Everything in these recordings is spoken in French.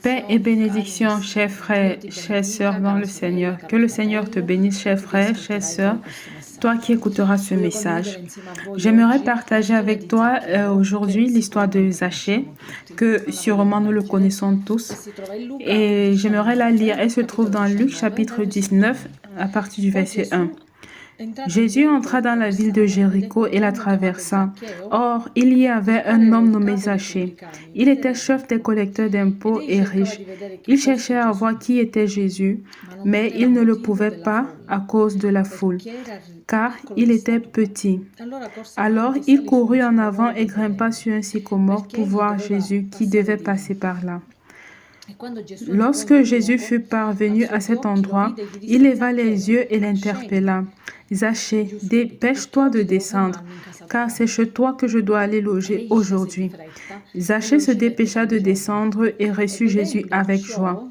Paix et bénédiction, chers frères, chères sœurs dans le Seigneur. Que le Seigneur te bénisse, chers frères, chères sœurs, toi qui écouteras ce message. J'aimerais partager avec toi aujourd'hui l'histoire de Zachée, que sûrement nous le connaissons tous. Et j'aimerais la lire. Elle se trouve dans Luc chapitre 19 à partir du verset 1. Jésus entra dans la ville de Jéricho et la traversa. Or, il y avait un homme nommé Zachée. Il était chef des collecteurs d'impôts et riche. Il cherchait à voir qui était Jésus, mais il ne le pouvait pas à cause de la foule, car il était petit. Alors, il courut en avant et grimpa sur un sycomore pour voir Jésus qui devait passer par là. Lorsque Jésus fut parvenu à cet endroit, il leva les yeux et l'interpella. « Zachée, dépêche-toi de descendre, car c'est chez toi que je dois aller loger aujourd'hui. » Zachée se dépêcha de descendre et reçut Jésus avec joie.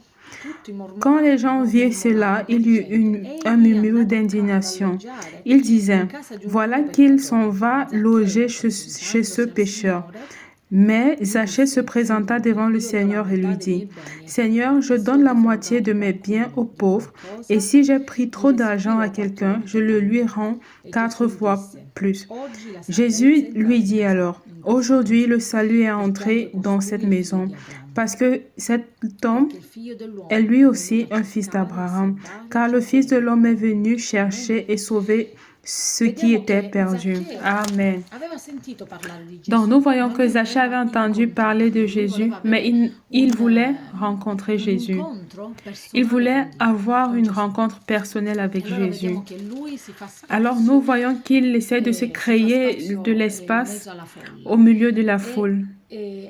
Quand les gens virent cela, il y eut un murmure d'indignation. Ils disaient, « Voilà qu'il s'en va loger chez ce pécheur. » Mais Zachée se présenta devant le Seigneur et lui dit, « Seigneur, je donne la moitié de mes biens aux pauvres, et si j'ai pris trop d'argent à quelqu'un, je le lui rends 4 fois plus. » Jésus lui dit alors, « Aujourd'hui, le salut est entré dans cette maison, parce que cet homme est lui aussi un fils d'Abraham, car le Fils de l'homme est venu chercher et sauver ce qui était perdu. » Amen. Donc, nous voyons que Zachée avait entendu parler de Jésus, mais il voulait rencontrer Jésus. Il voulait avoir une rencontre personnelle avec Jésus. Alors, nous voyons qu'il essaie de se créer de l'espace au milieu de la foule. Et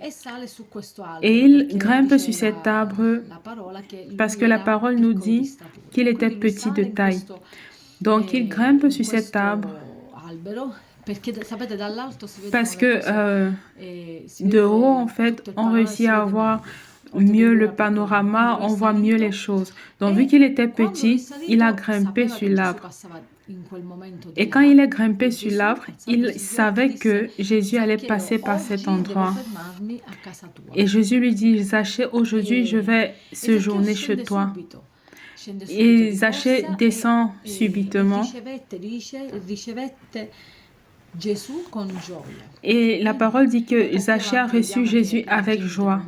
il grimpe sur cet arbre parce que la parole nous dit qu'il était petit de taille. Donc, il grimpe sur cet arbre parce que de haut, en fait, on réussit à voir mieux le panorama, on voit mieux les choses. Donc, vu qu'il était petit, il a grimpé sur l'arbre. Et quand il est grimpé sur l'arbre, il savait que Jésus allait passer par cet endroit. Et Jésus lui dit, « Zachée, aujourd'hui, je vais séjourner chez toi. » Et Zachée descend subitement. Et la parole dit que Zachée a reçu Jésus avec joie.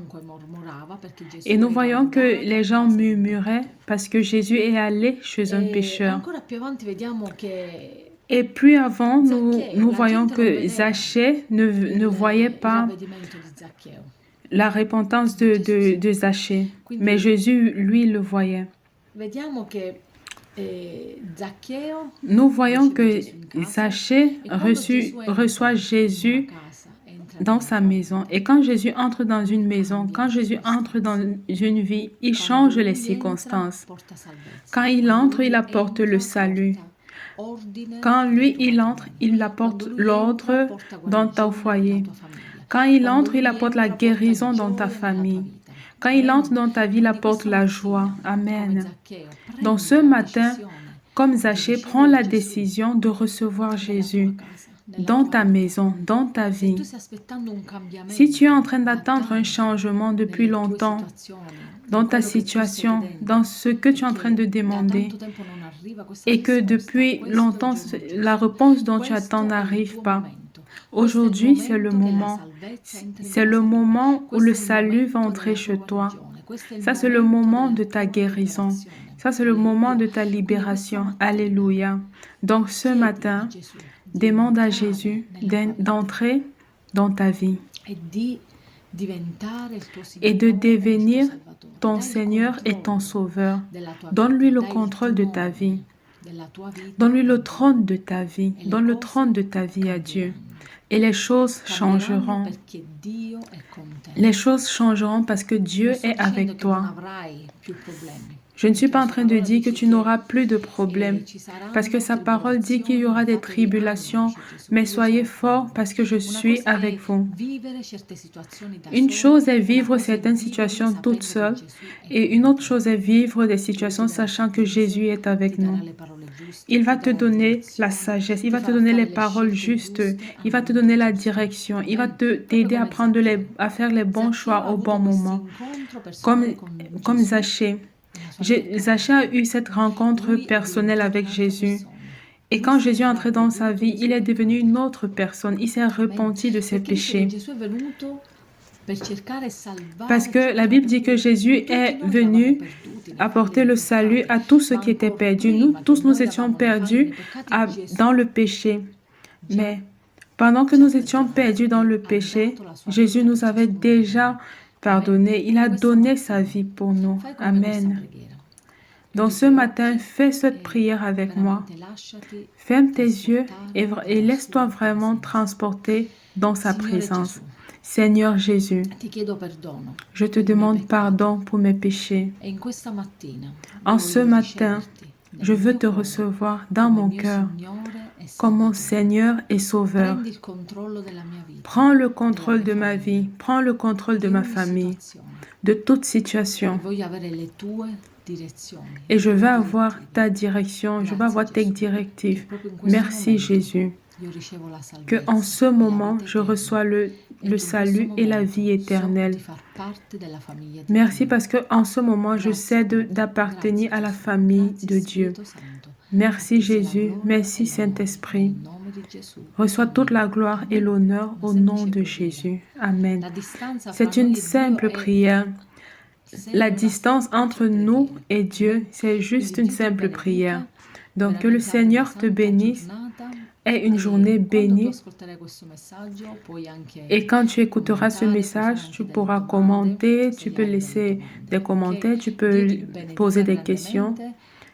Et nous voyons que les gens murmuraient parce que Jésus est allé chez un pécheur. Et plus avant, nous voyons que Zachée ne voyait pas la repentance de Zachée, mais Jésus, lui, le voyait. Nous voyons que Zachée reçoit Jésus dans sa maison. Et quand Jésus entre dans une maison, quand Jésus entre dans une vie, il change les circonstances. Quand il entre, il apporte le salut. Quand lui, il entre, il apporte l'ordre dans ton foyer. Quand il entre, il apporte la guérison dans ta famille. Quand il entre dans ta vie, il apporte la joie. Amen. Donc ce matin, comme Zachée, prends la décision de recevoir Jésus dans ta maison, dans ta vie. Si tu es en train d'attendre un changement depuis longtemps dans ta situation, dans ce que tu es en train de demander, et que depuis longtemps, la réponse dont tu attends n'arrive pas, aujourd'hui, c'est le moment. C'est le moment où le salut va entrer chez toi. Ça, c'est le moment de ta guérison. Ça, c'est le moment de ta libération. Alléluia. Donc, ce matin, demande à Jésus d'entrer dans ta vie et de devenir ton Seigneur et ton Sauveur. Donne-lui le contrôle de ta vie. Donne-lui le trône de ta vie. Donne le trône de ta vie à Dieu. Et les choses changeront. Les choses changeront parce que Dieu est avec toi. Je ne suis pas en train de dire que tu n'auras plus de problèmes, parce que sa parole dit qu'il y aura des tribulations, mais soyez forts parce que je suis avec vous. Une chose est vivre certaines situations toute seule, et une autre chose est vivre des situations sachant que Jésus est avec nous. Il va te donner la sagesse, il va te donner les paroles justes, il va te donner la direction, il va t'aider à à faire les bons choix au bon moment. Comme Zachée. Zachée a eu cette rencontre personnelle avec Jésus. Et quand Jésus est entré dans sa vie, il est devenu une autre personne. Il s'est repenti de ses péchés. Parce que la Bible dit que Jésus est venu apporter le salut à tous ceux qui étaient perdus. Nous tous, nous étions perdus dans le péché. Mais pendant que nous étions perdus dans le péché, Jésus nous avait déjà pardonné. Il a donné sa vie pour nous. Amen. Donc ce matin, fais cette prière avec moi. Ferme tes yeux et laisse-toi vraiment transporter dans sa présence. Seigneur Jésus, je te demande pardon pour mes péchés. En ce matin, je veux te recevoir dans mon cœur comme mon Seigneur et Sauveur. Prends le contrôle de ma vie, prends le contrôle de ma famille, de toute situation. Et je vais avoir ta direction, je vais avoir tes directives. Merci Jésus. Que en ce moment, je reçois le salut et la vie éternelle. Merci parce que en ce moment, je cède d'appartenir à la famille de Dieu. Merci Jésus, merci Saint-Esprit. Reçois toute la gloire et l'honneur au nom de Jésus. Amen. C'est une simple prière. La distance entre nous et Dieu, c'est juste une simple prière. Donc, que le Seigneur te bénisse. Aie une journée bénie. Et quand tu écouteras ce message, tu pourras commenter, tu peux laisser des commentaires, tu peux poser des questions.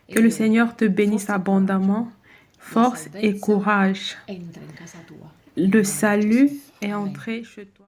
Que le Seigneur te bénisse abondamment. Force et courage. Le salut est entré chez toi.